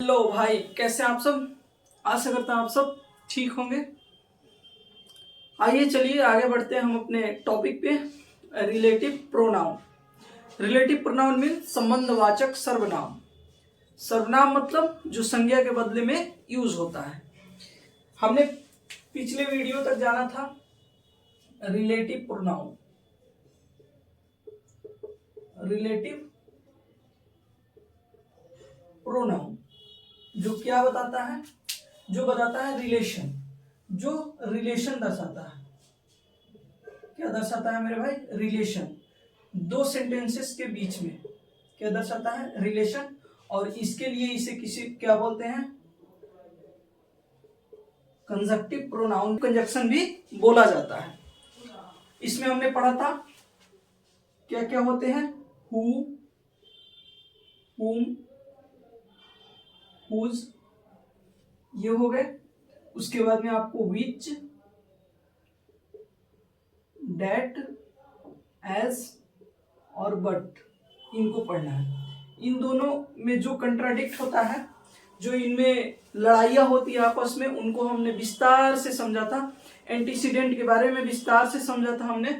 Hello भाई, कैसे हैं आप सब। आशा करता हूं आप सब ठीक होंगे। आइए चलिए आगे बढ़ते हैं हम अपने टॉपिक पे। Relative pronoun. Relative pronoun mean संबंधवाचक सर्वनाम। सर्वनाम मतलब जो संज्ञा के बदले में यूज होता है। हमने पिछले वीडियो तक जाना था रिलेटिव प्रोनाउन। रिलेटिव प्रोनाउन जो क्या बताता है, जो बताता है रिलेशन, जो रिलेशन दर्शाता है। क्या दर्शाता है मेरे भाई? रिलेशन। दो सेंटेंसेस के बीच में क्या दर्शाता है? रिलेशन। और इसके लिए इसे किसी क्या बोलते हैं? कंजक्टिव प्रोनाउन, कंजक्शन भी बोला जाता है। इसमें हमने पढ़ा था क्या क्या होते हैं। हु, हुम, हुज, ये हो गए। उसके बाद में आपको विच, डेट, एज और बट, इनको पढ़ना है। इन दोनों में जो कंट्राडिक्ट होता है, जो इनमें लड़ाइयाँ होती है आपस में, उनको हमने विस्तार से समझा था। एंटीसीडेंट के बारे में विस्तार से समझा था हमने।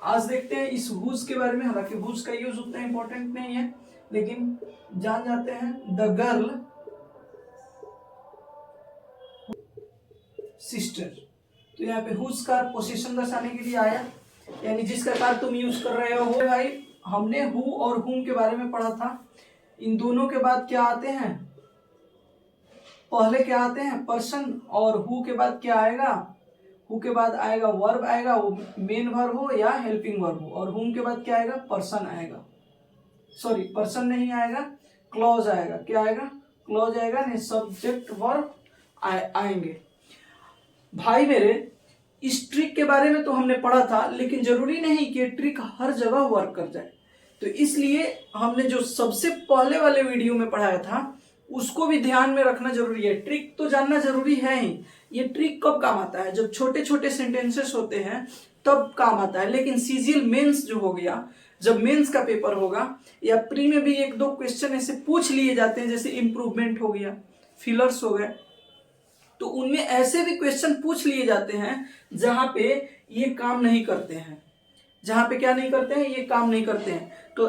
आज देखते हैं इस हुज के बारे में। हालांकि हुज का यूज उतना इंपॉर्टेंट नहीं है, लेकिन जान जाते हैं। द गर्ल सिस्टर, तो यहाँ पे हुज का पोजीशन दर्शाने के लिए आया, यानी जिसका कार तुम यूज कर रहे हो। भाई हमने हु और हुम के बारे में पढ़ा था। इन दोनों के बाद क्या आते हैं? पहले क्या आते हैं? पर्सन। और हु के बाद क्या आएगा? हु के बाद आएगा वर्ब आएगा, वो मेन वर्ब हो या हेल्पिंग वर्ब हो। और हुम के बाद क्या आएगा? पर्सन आएगा। सॉरी, पर्सन नहीं आएगा, क्लॉज आएगा। क्या आएगा? क्लॉज आएगा, नहीं सब्जेक्ट वर्ब आएंगे। भाई मेरे, इस ट्रिक के बारे में तो हमने पढ़ा था, लेकिन जरूरी नहीं कि ट्रिक हर जगह वर्क कर जाए। तो इसलिए हमने जो सबसे पहले वाले वीडियो में पढ़ाया था उसको भी ध्यान में रखना जरूरी है। ट्रिक तो जानना जरूरी है ही। ये ट्रिक कब काम आता है? जब छोटे छोटे सेंटेंसेस होते हैं तब काम आता है। लेकिन सीजीएल मेंस जो हो गया, जब मेंस का पेपर होगा, या प्री में भी एक दो क्वेश्चन ऐसे पूछ लिए जाते हैं, जैसे इंप्रूवमेंट हो गया, फिलर्स हो गए, तो उनमें ऐसे भी क्वेश्चन पूछ लिए जाते हैं जहां पे ये काम नहीं करते हैं। जहां पे क्या नहीं करते हैं? ये काम नहीं करते हैं। तो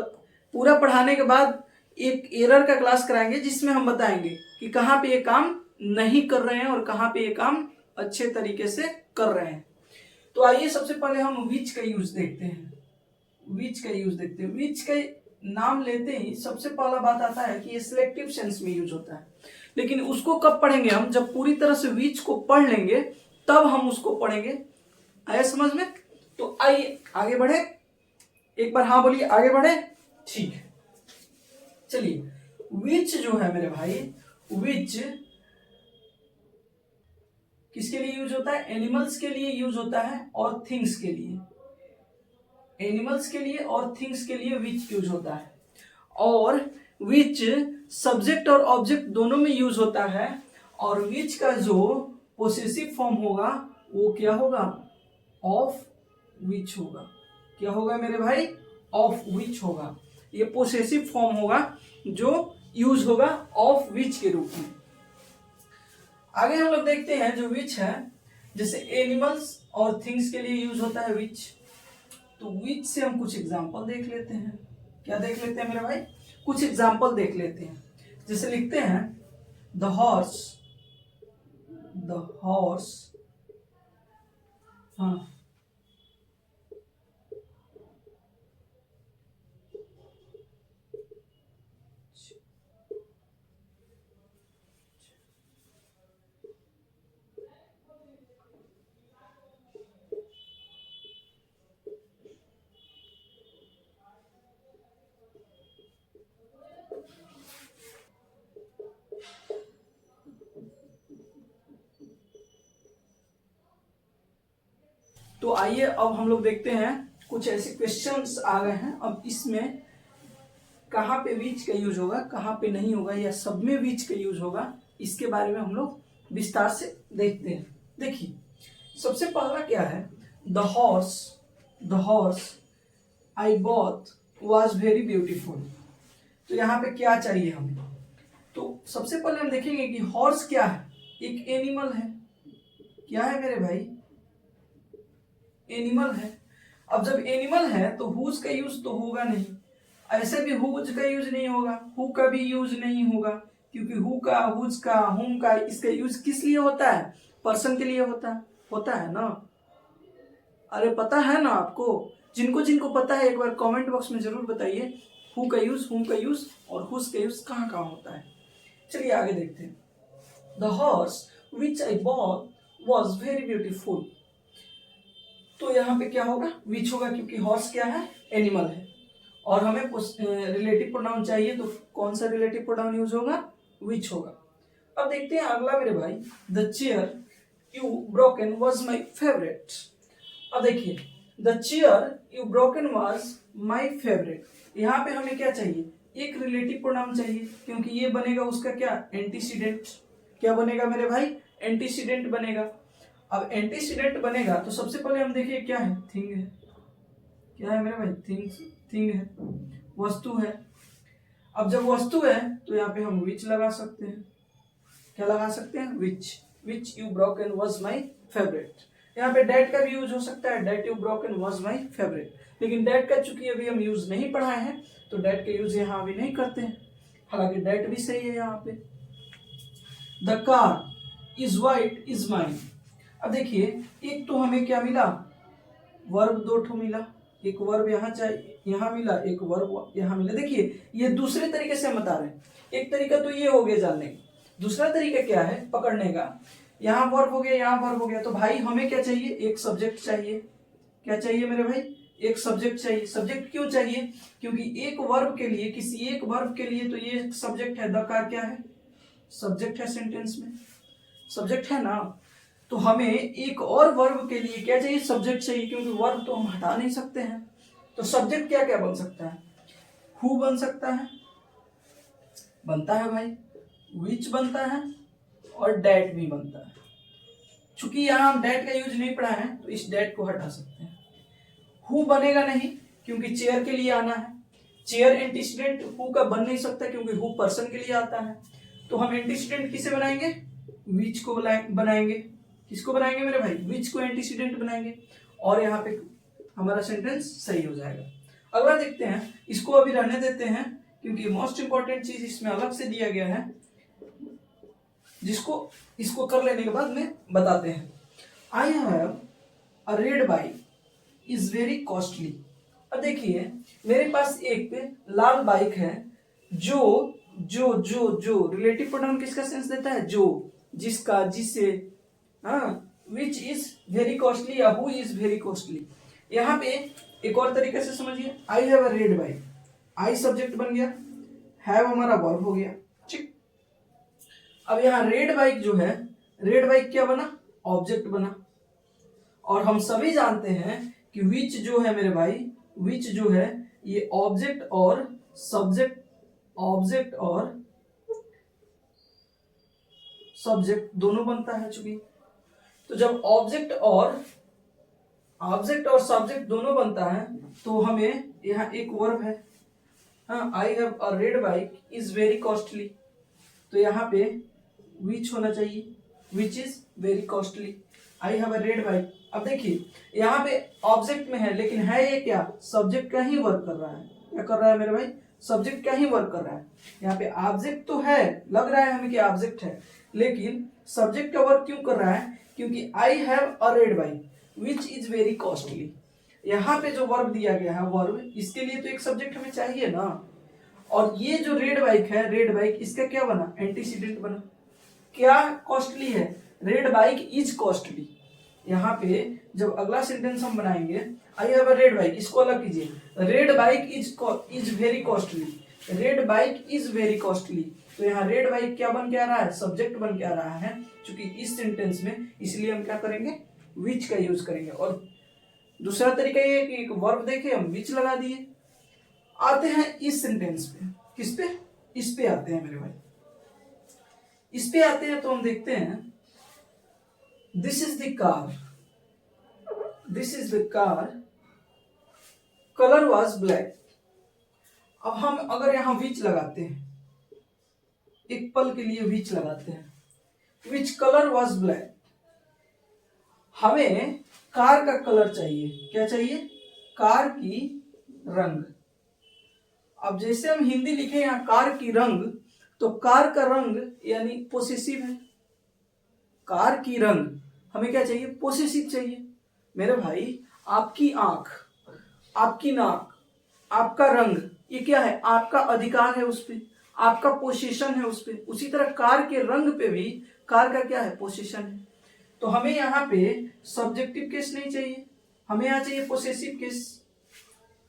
पूरा पढ़ाने के बाद एक एरर का क्लास कराएंगे, जिसमें हम बताएंगे कि कहाँ पे ये काम नहीं कर रहे हैं और कहाँ पे ये काम अच्छे तरीके से कर रहे हैं। तो आइए सबसे पहले हम विच का यूज देखते हैं। विच का यूज देखते हैं। विच का नाम लेते ही सबसे पहला बात आता है कि ये सिलेक्टिव सेंस में यूज होता है। लेकिन उसको कब पढ़ेंगे हम? जब पूरी तरह से विच को पढ़ लेंगे तब हम उसको पढ़ेंगे। आया समझ में? तो आइए आगे बढ़े। एक बार हाँ बोलिए, आगे बढ़े। ठीक है, चलिए। विच जो है मेरे भाई, विच किसके लिए यूज होता है? एनिमल्स के लिए यूज होता है और थिंग्स के लिए। एनिमल्स के लिए और थिंग्स के लिए विच यूज होता है। और विच सब्जेक्ट और ऑब्जेक्ट दोनों में यूज होता है। और विच का जो पोसेसिव फॉर्म होगा वो क्या होगा? ऑफ विच होगा। क्या होगा मेरे भाई? ऑफ विच होगा। ये पोसेसिव फॉर्म होगा जो यूज होगा ऑफ विच के रूप में। आगे हम लोग देखते हैं जो विच है, जैसे एनिमल्स और थिंग्स के लिए यूज होता है विच। तो विच से हम कुछ एग्जांपल देख लेते हैं। क्या देख लेते हैं मेरे भाई? कुछ एग्जांपल देख लेते हैं। जैसे लिखते हैं द हॉर्स, द हॉर्स, हाँ, तो आइए अब हम लोग देखते हैं कुछ ऐसे क्वेश्चंस आ गए हैं। अब इसमें कहाँ पे विच का यूज होगा, कहाँ पे नहीं होगा, या सब में विच का यूज होगा, इसके बारे में हम लोग विस्तार से देखते हैं। देखिए सबसे पहला क्या है? The horse, the horse I both was very beautiful. तो यहाँ पे क्या चाहिए हमें? तो सबसे पहले हम देखेंगे कि हॉर्स क्या है, एक एनिमल है। क्या है मेरे भाई? एनिमल है। अब जब एनिमल है तो हुज का यूज तो होगा नहीं, ऐसे भी हुज का यूज नहीं होगा, हु का भी यूज नहीं होगा, क्योंकि हु का, हुज का, हुम का, इसका यूज किस लिए होता है? पर्सन के लिए होता है ना। अरे पता है ना आपको? जिनको जिनको पता है एक बार कमेंट बॉक्स में जरूर बताइए, हु का यूज, हुम का यूज और हुज का यूज कहाँ कहाँ होता है। चलिए आगे देखते हैं। The horse which I bought was very beautiful. तो यहाँ पे क्या होगा? विच होगा, क्योंकि हॉर्स क्या है? एनिमल है। और हमें रिलेटिव प्रोनाउन चाहिए, तो कौन सा रिलेटिव प्रोनाउन यूज होगा? विच होगा। अब देखते हैं अगला मेरे भाई। The chair you broken was my favourite. अब देखिए, the chair you broken was my favourite. यहाँ पे हमें क्या चाहिए? एक रिलेटिव प्रोनाउन चाहिए, क्योंकि ये बनेगा उसका क्या? एंटीसीडेंट। क्या बनेगा मेरे भाई? एंटीसीडेंट बनेगा। अब एंटीसीडेंट बनेगा तो सबसे पहले हम देखिए क्या है? थिंग है। क्या है मेरे भाई? थिंग है, वस्तु है। अब जब वस्तु है तो यहाँ पे हम विच लगा सकते हैं। क्या लगा सकते हैं? Which you broken was my favourite. यहाँ पे डेट का भी यूज हो सकता है, that you broken was my favourite, लेकिन डेट का चूंकि अभी हम यूज नहीं पढ़ाए हैं तो डेट का यूज यहाँ अभी नहीं करते हैं, हालांकि डेट भी सही है यहाँ पे। The car is white is mine. अब देखिए, एक तो हमें क्या मिला? वर्ब दो ठो मिला, एक वर्ब यहाँ चाहिए, यहाँ मिला, एक वर्ब यहाँ मिला। देखिए ये दूसरे तरीके से हम बता रहे हैं। एक तरीका तो ये हो गया जानने का, दूसरा तरीका क्या है पकड़ने का? यहाँ वर्ब हो गया, यहाँ वर्ब हो गया, तो भाई हमें क्या चाहिए? एक सब्जेक्ट चाहिए। क्या चाहिए मेरे भाई? एक सब्जेक्ट चाहिए। सब्जेक्ट क्यों चाहिए? क्योंकि एक वर्ब के लिए, किसी एक वर्ब के लिए तो ये सब्जेक्ट है। द कार क्या है? सब्जेक्ट है, सेंटेंस में सब्जेक्ट है ना। तो हमें एक और वर्ब के लिए क्या चाहिए? सब्जेक्ट चाहिए, क्योंकि वर्ब तो हम हटा नहीं सकते हैं। तो सब्जेक्ट क्या क्या बन सकता है? हु बन सकता है, बनता है भाई, विच बनता है और डेट भी बनता है। चूंकि यहाँ हम डेट का यूज नहीं पढ़ा है तो इस डेट को हटा सकते हैं। हु बनेगा नहीं, क्योंकि चेयर के लिए आना है। चेयर एंटीसीडेंट हु का बन नहीं सकता, क्योंकि हु पर्सन के लिए आता है। तो हम एंटीसीडेंट किसे बनाएंगे? विच को बनाएंगे। किसको बनाएंगे मेरे भाई? विच को एंटीसीडेंट बनाएंगे, और यहाँ पे हमारा सेंटेंस सही हो जाएगा। अगला देखते हैं, इसको अभी रहने देते हैं क्योंकि मोस्ट इंपॉर्टेंट चीज इसमें अलग से दिया गया है, जिसको इसको कर लेने के बाद में बताते हैं। I have a red bike is very costly. अब देखिए, मेरे पास एक लाल बाइक है, जो जो जो जो रिलेटिव प्रोनाउन किसका सेंस देता है? जो, जिसका, जिससे। हाँ, विच इज वेरी कॉस्टली या हु इज वेरी कॉस्टली। यहाँ पे एक और तरीके से समझिए, I have a red bike, I subject बन गया, हैव हमारा वर्ब हो गया, ठीक। अब यहाँ रेड बाइक जो है, रेड बाइक क्या बना? ऑब्जेक्ट बना। और हम सभी जानते हैं कि विच जो है मेरे भाई, विच जो है ये ऑब्जेक्ट और सब्जेक्ट, ऑब्जेक्ट और सब्जेक्ट दोनों बनता है। चूंकि तो जब ऑब्जेक्ट और सब्जेक्ट दोनों बनता है तो हमें यहाँ एक वर्ब है। हाँ, I have a red bike is very costly, तो यहाँ पे विच होना चाहिए, which is very costly. I have a red bike. अब देखिए यहाँ पे ऑब्जेक्ट में है, लेकिन है ये क्या? सब्जेक्ट का ही वर्क कर रहा है। क्या कर रहा है मेरे भाई? सब्जेक्ट का ही वर्क कर रहा है। यहाँ पे ऑब्जेक्ट तो है, लग रहा है हमें कि ऑब्जेक्ट है, लेकिन सब्जेक्ट का वर्क क्यों कर रहा है? क्योंकि I have a red bike which is very costly. यहाँ पे जो वर्ब दिया गया है, वर्ब, इसके लिए तो एक सब्जेक्ट हमें चाहिए ना। और ये जो रेड बाइक है, रेड बाइक, इसका क्या बना? एंटीसीडेंट बना। क्या कॉस्टली है? Red bike is costly. यहाँ पे जब अगला सेंटेंस हम बनाएंगे, I have a red bike, इसको अलग कीजिए, red bike is very costly, red bike is very costly. तो यहाँ रेड बाइक क्या बन के आ रहा है? सब्जेक्ट बन के आ रहा है, क्योंकि इस सेंटेंस में, इसलिए हम क्या करेंगे? विच का यूज करेंगे। और दूसरा तरीका ये है कि एक वर्ब देखे, हम विच लगा दिए। आते हैं इस सेंटेंस पे, किस पे? इस पे आते हैं मेरे भाई, इस पे आते हैं तो हम देखते हैं, this is the car, this is the car, colour was black. अब हम अगर यहां विच लगाते हैं, एक पल के लिए विच लगाते हैं। Which colour was black. हमें कार का कलर चाहिए, क्या चाहिए? कार की रंग। अब जैसे हम हिंदी लिखे यहाँ कार की रंग, तो कार का रंग यानी पोसेसिव है। कार की रंग हमें क्या चाहिए? पोसेसिव चाहिए। मेरे भाई, आपकी आंख, आपकी नाक, आपका रंग, ये क्या है? आपका अधिकार है उस पे, आपका पोजीशन है उस पे। उसी तरह कार के रंग पे भी कार का क्या है? पोजीशन है। तो हमें यहाँ पे सब्जेक्टिव केस नहीं चाहिए, हमें यहाँ चाहिए पोसेसिव केस।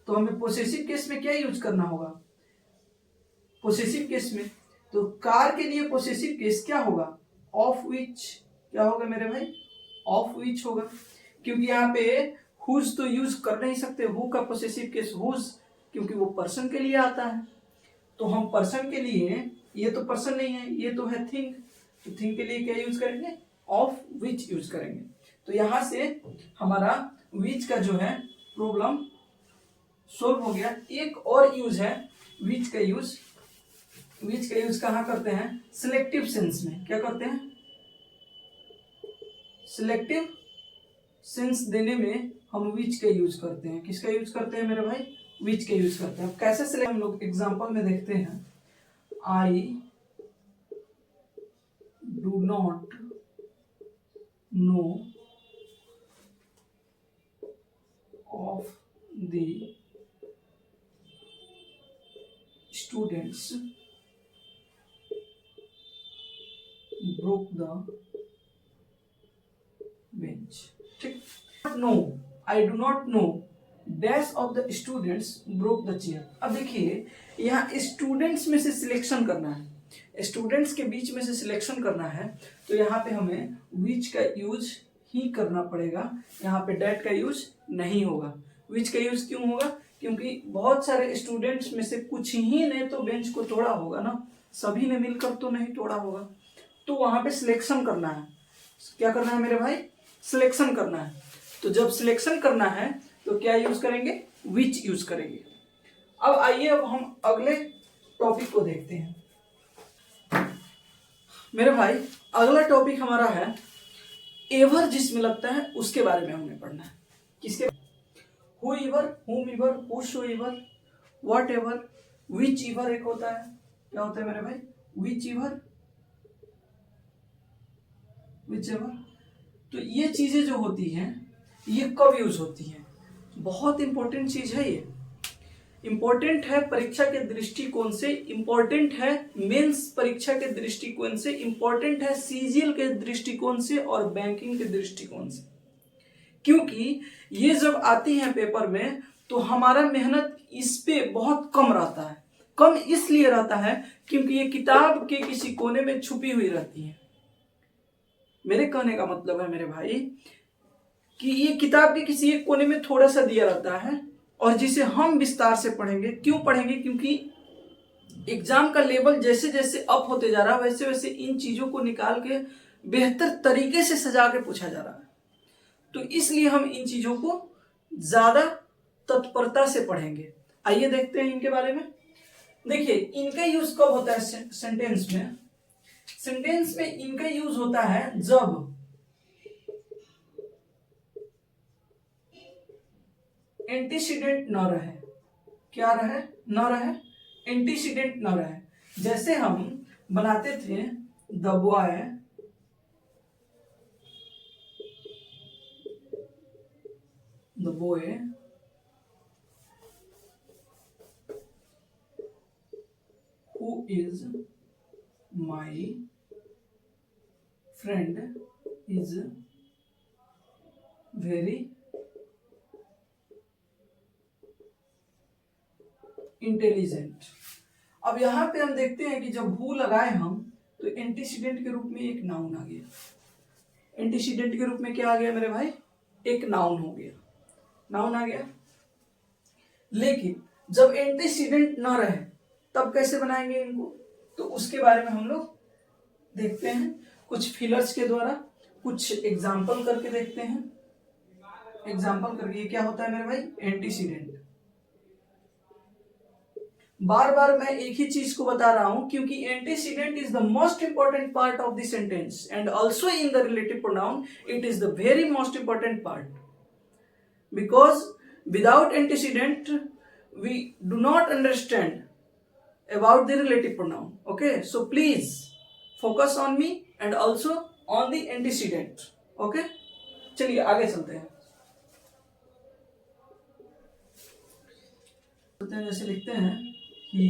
तो हमें पोसेसिव केस में क्या यूज करना होगा? पोसेसिव केस में तो कार के लिए पोसेसिव केस क्या होगा? Of which. क्या होगा मेरे भाई? ऑफ विच होगा, क्योंकि यहाँ पे हुज तो यूज कर नहीं सकते। हु का पोसेसिव केस हुज, क्योंकि वो पर्सन के लिए आता है। तो हम पर्सन के लिए, ये तो पर्सन नहीं है, ये तो है थिंग, तो थिंग के लिए क्या यूज करेंगे? ऑफ विच यूज करेंगे। तो यहां से हमारा विच का जो है प्रॉब्लम सोल्व हो गया। एक और यूज है विच का यूज। विच का यूज कहाँ करते हैं? सिलेक्टिव सेंस में। क्या करते हैं? सिलेक्टिव सेंस देने में हम विच का यूज करते हैं। किसका यूज करते हैं मेरे भाई? विच का यूज करते हैं। कैसे सिलेक्ट, हम लोग एग्जांपल में देखते हैं। I do not know of the students broke the bench। ठीक, no, I do not know dash of the students broke the chair. अब देखिए, यहाँ स्टूडेंट्स में से सिलेक्शन करना है, स्टूडेंट्स के बीच में से सिलेक्शन करना है, तो यहाँ पे हमें विच का यूज ही करना पड़ेगा। यहाँ पे डैट का यूज नहीं होगा। विच का यूज क्यों होगा? क्योंकि बहुत सारे स्टूडेंट्स में से कुछ ही ने तो बेंच को तोड़ा होगा ना, सभी ने मिलकर तो नहीं तोड़ा होगा। तो वहां पे सिलेक्शन करना है। क्या करना है मेरे भाई? सिलेक्शन करना है। तो जब सिलेक्शन करना है तो क्या यूज करेंगे? विच यूज करेंगे। अब आइए, अब हम अगले टॉपिक को देखते हैं। मेरे भाई, अगला टॉपिक हमारा है एवर, जिसमें लगता है उसके बारे में हमें पढ़ना है। किसके? हु एवर, हुम ever, हुसोएवर, what ever, which ever एक होता है। क्या होता है मेरे भाई? Which ever, whichever। तो ये चीजें जो होती हैं, ये कब यूज होती हैं? बहुत इंपॉर्टेंट चीज है ये। इंपॉर्टेंट है परीक्षा के दृष्टिकोण से, इंपॉर्टेंट है मेंस परीक्षा के दृष्टिकोण से, इंपॉर्टेंट है सीजीएल के दृष्टिकोण से और बैंकिंग के दृष्टिकोण से। क्योंकि ये जब आती है पेपर में तो हमारा मेहनत इस पे बहुत कम रहता है। कम इसलिए रहता है क्योंकि ये किताब के किसी कोने में छुपी हुई रहती है। मेरे कहने का मतलब है मेरे भाई कि ये किताब के किसी एक कोने में थोड़ा सा दिया रहता है और जिसे हम विस्तार से पढ़ेंगे। क्यों पढ़ेंगे? क्योंकि एग्जाम का लेवल जैसे जैसे अप होते जा रहा है वैसे वैसे इन चीजों को निकाल के बेहतर तरीके से सजा के पूछा जा रहा है। तो इसलिए हम इन चीजों को ज्यादा तत्परता से पढ़ेंगे। आइए देखते हैं इनके बारे में। देखिए, इनका यूज कब होता है सेंटेंस में? सेंटेंस में इनका यूज होता है जब एंटीसीडेंट न रहे। क्या रहे? न रहे, एंटीसीडेंट न रहे। जैसे हम बनाते थे the boy who is my friend is very intelligent. अब यहां पे हम देखते हैं कि जब हु लगाए हम तो एंटीसीडेंट के रूप में एक नाउन आ गया। एंटीसीडेंट के रूप में क्या आ गया मेरे भाई? एक नाउन हो गया, नाउन आ गया। लेकिन जब एंटीसीडेंट ना रहे तब कैसे बनाएंगे इनको? तो उसके बारे में हम लोग देखते हैं कुछ फिलर्स के द्वारा, कुछ एग्जाम्पल करके देखते हैं। एग्जाम्पल करके ये क्या होता है मेरे भाई? एंटीसीडेंट। बार बार मैं एक ही चीज को बता रहा हूं क्योंकि antecedent is the most important part of the sentence and also in the relative pronoun it is the very most important part, because without antecedent we do not understand about the relative pronoun. Okay, so please focus on me and also on the antecedent. Okay, चलिए आगे चलते हैं। जैसे लिखते हैं he,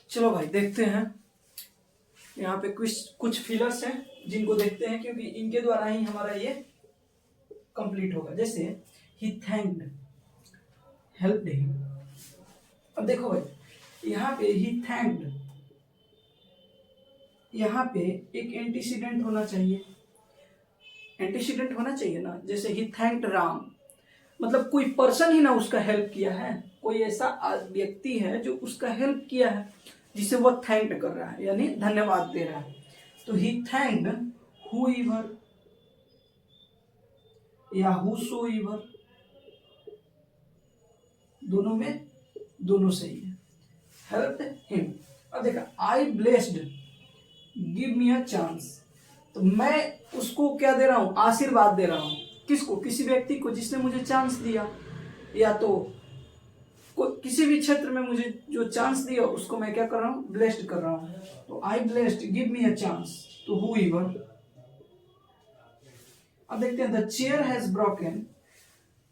चलो भाई देखते हैं। यहाँ पे कुछ फिलर्स हैं जिनको देखते हैं क्योंकि इनके द्वारा ही हमारा ये कंप्लीट होगा। जैसे ही थैंक्ड, हेल्प्ड हिम। अब देखो भाई यहाँ पे ही थैंक्ड, यहाँ पे एक एंटीसीडेंट होना चाहिए, एंटीसीडेंट होना चाहिए ना। जैसे ही थैंक्ड राम, मतलब कोई पर्सन ही ना उसका हेल्प किया है, कोई ऐसा व्यक्ति है जो उसका हेल्प किया है जिसे वो थैंक्ड कर रहा है, यानी धन्यवाद दे रहा है। तो ही थैंक्ड whoever या whosoever, दोनों में दोनों सही है। Helped him. अब देखा I blessed give me a chance, तो मैं उसको क्या दे रहा हूं, आशीर्वाद दे रहा हूं। किसको, किसी व्यक्ति को जिसने मुझे चांस दिया, या तो किसी भी क्षेत्र में मुझे जो चांस दिया उसको मैं क्या कर रहा हूं, ब्लेस्ड कर रहा हूं। तो I blessed give me a chance, तो whoever। अब देखते हैं the chair has broken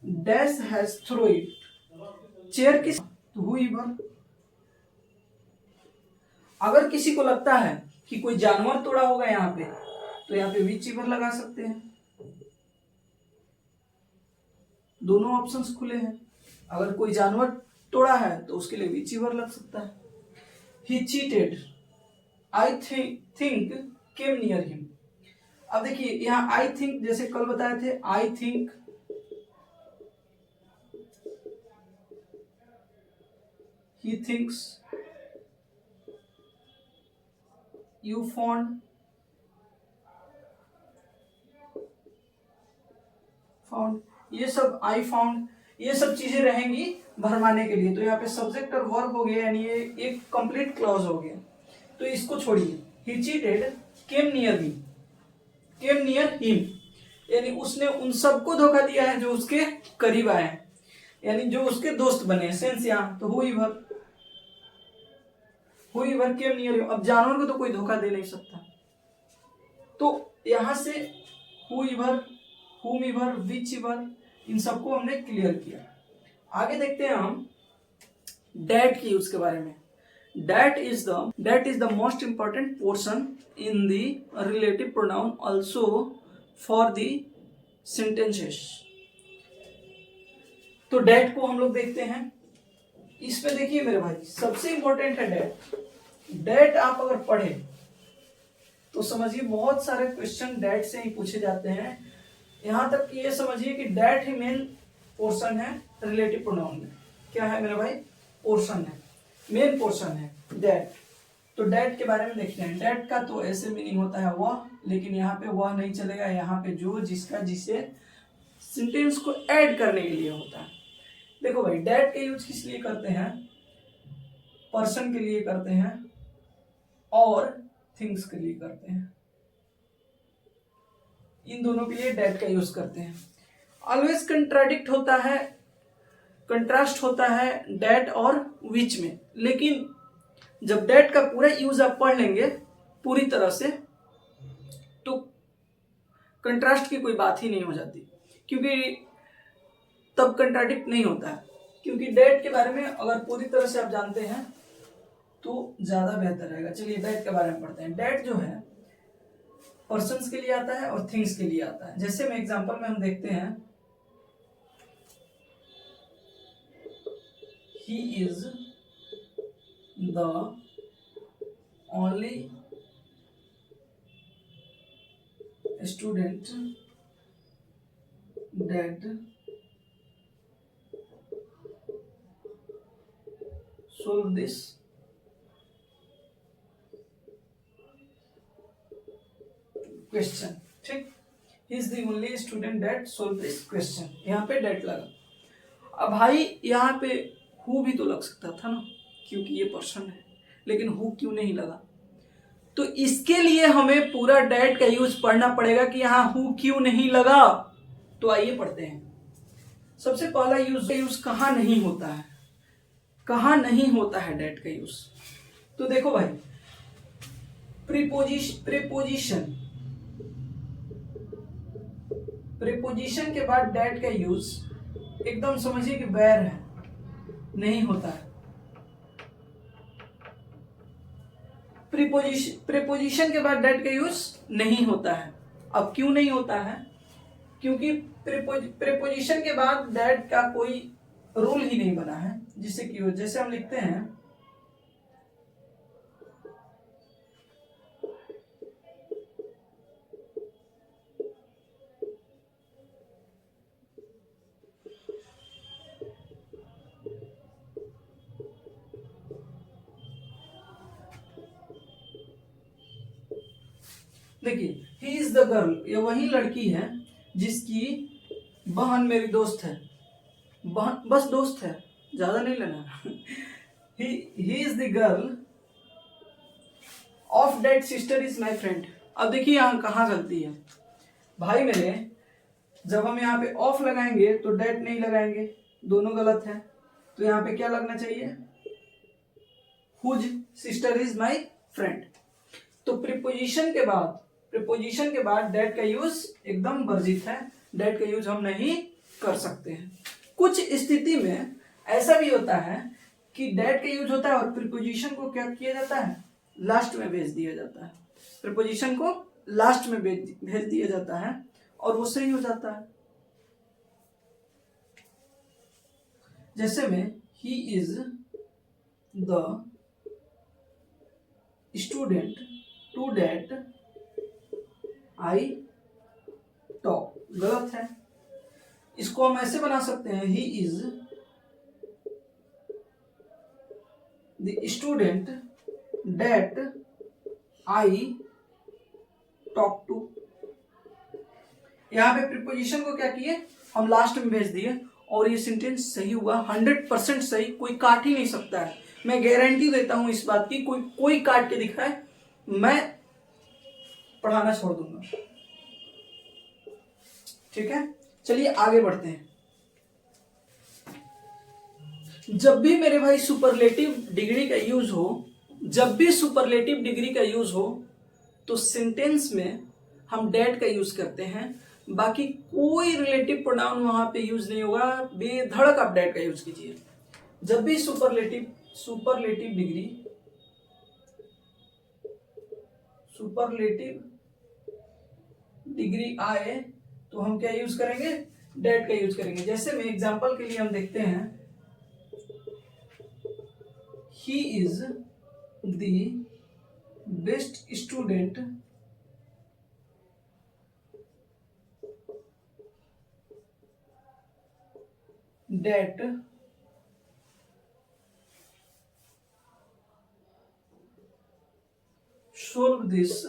dash has throw it. Chair किस, तो whoever। अगर किसी को लगता है कि कोई जानवर तोड़ा होगा यहाँ पे, तो यहाँ पे विच एवर लगा सकते हैं। दोनों ऑप्शंस खुले हैं। अगर कोई जानवर तोड़ा है तो उसके लिए विच एवर लग सकता है। ही cheated I think came near him. अब देखिए यहाँ आई थिंक, जैसे कल बताए थे, I think, he thinks, you found, ये सब आई फाउंड, ये सब चीजें रहेंगी भरमाने के लिए। तो यहाँ पे सब्जेक्ट और वर्ब हो गया, यानी ये एक कंप्लीट क्लॉज हो गया। तो इसको छोड़िए। ही cheated came near me, came near him, यानी उसने उन सबको धोखा दिया है जो उसके करीब आए हैं, यानी जो उसके दोस्त बने। सेंस यहाँ तो whoever केम नियर हिम। अब जानवर को तो कोई धोखा दे नहीं सकता, तो यहां से whoever, whomever, whichever, इन सबको हमने क्लियर किया। आगे देखते हैं हम डेट की यूज के बारे में। That is the most important portion in the relative pronoun also for the sentences. तो डेट को हम लोग देखते हैं। इसमें देखिए मेरे भाई सबसे इंपॉर्टेंट है डेट। डेट आप अगर पढ़े तो समझिए बहुत सारे क्वेश्चन डेट से ही पूछे जाते हैं। यहां तक कि ये समझिए कि डेट ही मेन पोर्शन है रिलेटिव प्रोनाउन में। क्या है मेरे भाई, पोर्शन है, मेन पोर्शन है डेट। तो डेट के बारे में देखते हैं। डेट का तो ऐसे मीनिंग होता है वह, लेकिन यहाँ पे वह नहीं चलेगा, यहाँ पे जो, जिसका, जिसे सेंटेंस को ऐड करने के लिए होता है। देखो भाई डेट का यूज किस लिए करते हैं, पर्सन के लिए करते हैं और थिंग्स के लिए करते हैं। इन दोनों के लिए डेट का यूज करते हैं। ऑलवेज कंट्राडिक्ट होता है, कंट्रास्ट होता है डेट और विच में, लेकिन जब डेट का पूरा यूज आप पढ़ लेंगे पूरी तरह से तो कंट्रास्ट की कोई बात ही नहीं हो जाती, क्योंकि तब कंट्राडिक्ट नहीं होता है। क्योंकि डेट के बारे में अगर पूरी तरह से आप जानते हैं तो ज्यादा बेहतर रहेगा। चलिए डेट के बारे में पढ़ते हैं। डेट जो है पर्सन्स के लिए आता है और थिंग्स के लिए आता है। जैसे में एग्जांपल में हम देखते हैं, he is the only student that solve this question. ठीक, he is the only student that solve this question. यहाँ पे डेट लगा. अब भाई यहाँ पे हु भी तो लग सकता था ना, क्योंकि ये पर्सन है, लेकिन हु क्यों नहीं लगा? तो इसके लिए हमें पूरा डेट का यूज पढ़ना पड़ेगा कि यहाँ हु क्यों नहीं लगा. तो आइए पढ़ते हैं. सबसे पहला यूज कहाँ नहीं होता है, कहाँ नहीं होता है डेट का यूज? तो देखो भाई, प्रीपोजिशन के बाद डेट का यूज एकदम समझिए कि वेयर है, नहीं होता है. प्रीपोजिशन के बाद डेट का यूज नहीं होता है. अब क्यों नहीं होता है? क्योंकि प्रीपोजिशन के बाद डेट का कोई रूल ही नहीं बना है जिससे कि जैसे हम लिखते हैं देखिए, ही इज द गर्ल, ये वही लड़की है जिसकी बहन मेरी दोस्त है. बहन बस दोस्त है, ज्यादा नहीं लेना. He is the girl of that sister is my friend. अब देखिए यहाँ कहाँ गलती है भाई मेरे. जब हम यहाँ पे ऑफ लगाएंगे तो डेट नहीं लगाएंगे, दोनों गलत है. तो यहाँ पे क्या लगना चाहिए? Whose sister is my friend. तो प्रीपोजिशन के बाद डेट का यूज एकदम वर्जित है. डेट का यूज हम नहीं कर सकते हैं. कुछ स्थिति में ऐसा भी होता है कि डेट का यूज होता है और प्रीपोजिशन को क्या किया जाता है? लास्ट में भेज दिया जाता है. प्रीपोजिशन को लास्ट में भेज दिया जाता है और वो सही हो जाता है. जैसे में he is the student to that I talk, गलत है. इसको हम ऐसे बना सकते हैं, he is the student that I talk to. यहां पे प्रीपोजिशन को क्या किए? हम लास्ट में भेज दिए और ये सेंटेंस सही हुआ. 100% सही, कोई काट ही नहीं सकता है. मैं गारंटी देता हूं इस बात की, कोई काट के दिखाए मैं पढ़ाना छोड़ दूंगा. ठीक है, चलिए आगे बढ़ते हैं. जब भी मेरे भाई सुपरलेटिव डिग्री का यूज हो, जब भी सुपरलेटिव डिग्री का यूज हो तो सेंटेंस में हम डेट का यूज करते हैं. बाकी कोई रिलेटिव प्रोनाउन वहां पे यूज नहीं होगा. बेधड़क आप डेट का यूज कीजिए. जब भी सुपरलेटिव डिग्री आए तो हम क्या यूज करेंगे? डेट का यूज करेंगे. जैसे में एग्जांपल के लिए हम देखते हैं, he is the best student that solve this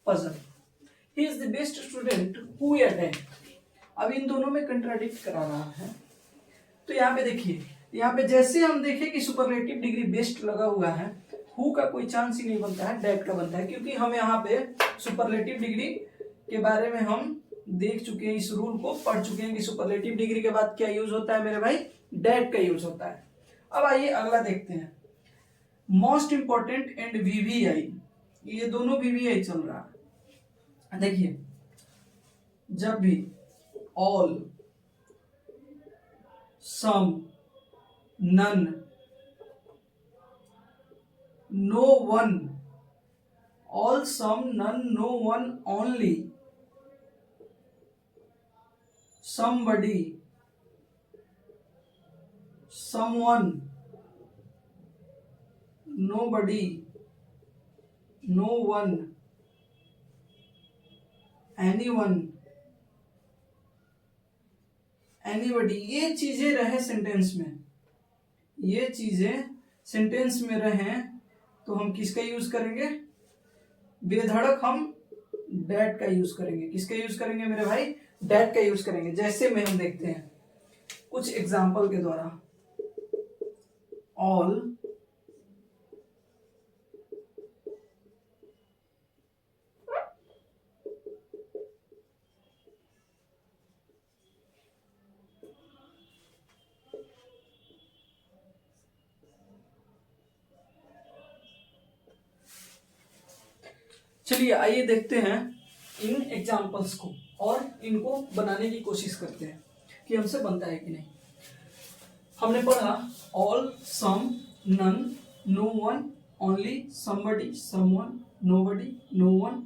puzzle. He is the best student who attend. अब इन दोनों में कंट्राडिक्ट करा रहा है. तो यहाँ पे देखिए, यहाँ पे जैसे हम देखें कि सुपरलेटिव डिग्री बेस्ट लगा हुआ है, हु का कोई चांस ही नहीं बनता है, डेट का बनता है. क्योंकि हम यहाँ पे सुपरलेटिव डिग्री के बारे में हम देख चुके हैं, इस रूल को पढ़ चुके हैं कि सुपरलेटिव डिग्री के बाद क्या यूज होता है मेरे भाई? डेट का यूज होता है. अब आइए अगला देखते हैं, मोस्ट इंपॉर्टेंट एंड वीवीआई. ये दोनों वीवीआई चल रहा है. देखिए, जब भी all, some, none, no one, all, some, none, no one, only, somebody, someone, nobody, no one, anyone, anybody, ये चीजें रहे सेंटेंस में, ये चीजें सेंटेंस में रहे तो हम किसका यूज करेंगे? बेधड़क हम डैट का यूज करेंगे। किसका यूज करेंगे मेरे भाई? डैट का यूज करेंगे। जैसे में हम देखते हैं कुछ एग्जाम्पल के द्वारा। ऑल चलिए आइए देखते हैं इन एग्जाम्पल्स को और इनको बनाने की कोशिश करते हैं कि हमसे बनता है कि नहीं। हमने पढ़ा all, some, none, no one, only, somebody, someone, nobody, no one,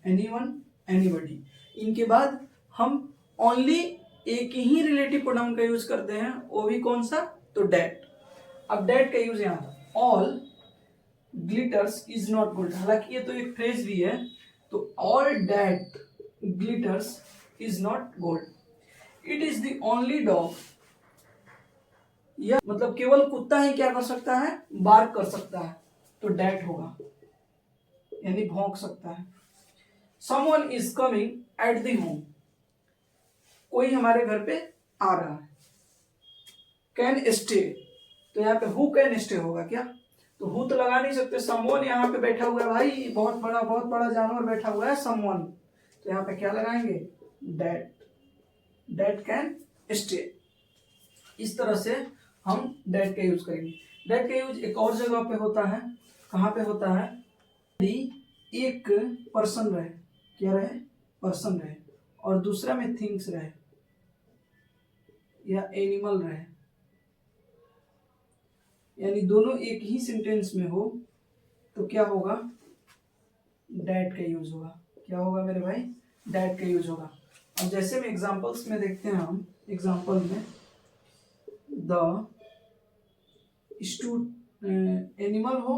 anyone, anybody. इनके बाद हम ओनली एक ही रिलेटिव प्रोनाउन का यूज करते हैं, वो भी कौन सा? तो डैट। अब डैट का यूज यहाँ था, all glitters is not gold. हालांकि ये तो एक फ्रेज भी है, तो all that glitters is not gold, it is the only dog. यह मतलब केवल कुत्ता ही क्या कर सकता है? बार्क कर सकता है, तो डैट होगा, यानी भौंक सकता है। Someone is coming at the home, कोई हमारे घर पे आ रहा है। कैन स्टे, तो यहाँ पे हु कैन स्टे होगा क्या? तो हु तो लगा नहीं सकते, समवन यहाँ पे बैठा हुआ है भाई, बहुत बड़ा जानवर बैठा हुआ है समवन, तो यहाँ पे क्या लगाएंगे? That, that can stay. इस तरह से हम डैट का यूज करेंगे। डैट का यूज एक और जगह पे होता है, कहाँ पे होता है? एक पर्सन रहे, क्या रहे? पर्सन रहे, और दूसरा में थिंग्स रहे या एनिमल रहे, यानी दोनों एक ही सेंटेंस में हो, तो क्या होगा? डैट का यूज होगा। क्या होगा मेरे भाई? डैट का यूज होगा। अब जैसे में एग्जांपल्स में देखते हैं हम, एग्जांपल में द एनिमल हो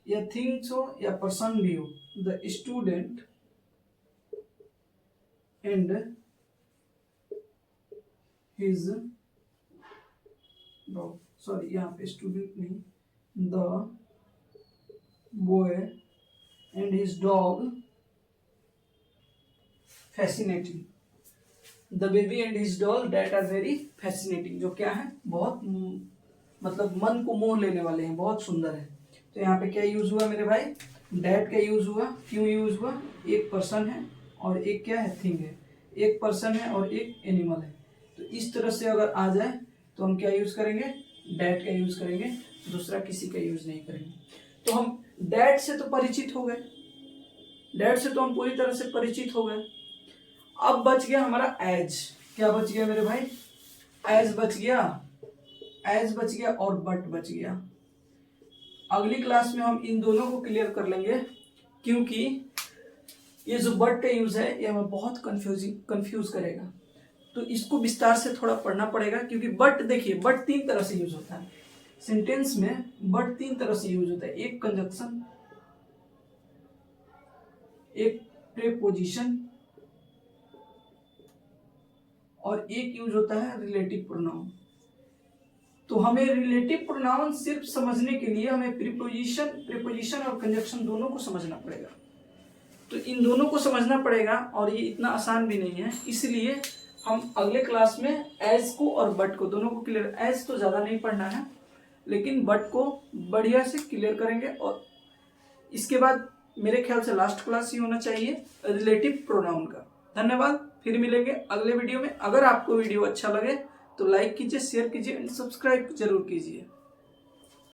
या थिंग्स हो या पर्सन भी हो, the student and his dog, sorry यहाँ पे स्टूडेंट नहीं, the boy and his dog fascinating, the baby and his doll that are very fascinating, जो क्या है? बहुत मतलब मन को मोह लेने वाले हैं, बहुत सुंदर है। तो यहाँ पे क्या यूज हुआ मेरे भाई? डैट का यूज हुआ। क्यों यूज हुआ? एक पर्सन है और एक क्या है? थिंग है। एक पर्सन है और एक एनिमल है, तो इस तरह से अगर आ जाए तो हम क्या यूज करेंगे? डैट का यूज करेंगे, दूसरा किसी का यूज नहीं करेंगे। तो हम डैट से तो परिचित हो गए, डैट से तो हम पूरी तरह से परिचित हो गए। अब बच गया हमारा एज। क्या बच गया मेरे भाई? एज बच गया, एज बच गया और बट बच गया। अगली क्लास में हम इन दोनों को क्लियर कर लेंगे, क्योंकि ये जो बट का यूज है ये हमें बहुत कंफ्यूज करेगा, तो इसको विस्तार से थोड़ा पढ़ना पड़ेगा। क्योंकि बट देखिए, बट तीन तरह से यूज होता है सेंटेंस में, बट तीन तरह से यूज होता है। एक कंजक्शन, एक प्रीपोजिशन, और एक यूज होता है रिलेटिव प्रोनाउन। तो हमें रिलेटिव प्रोनाउन सिर्फ समझने के लिए हमें प्रीपोजिशन और कंजक्शन दोनों को समझना पड़ेगा। तो इन दोनों को समझना पड़ेगा, और ये इतना आसान भी नहीं है, इसलिए हम अगले क्लास में एज को और बट को दोनों को क्लियर, एज तो ज्यादा नहीं पढ़ना है लेकिन बट को बढ़िया से क्लियर करेंगे। और इसके बाद मेरे ख्याल से लास्ट क्लास ही होना चाहिए रिलेटिव प्रोनाउन का। धन्यवाद, फिर मिलेंगे अगले वीडियो में। अगर आपको वीडियो अच्छा लगे तो लाइक कीजिए, शेयर कीजिए एंड सब्सक्राइब जरूर कीजिए।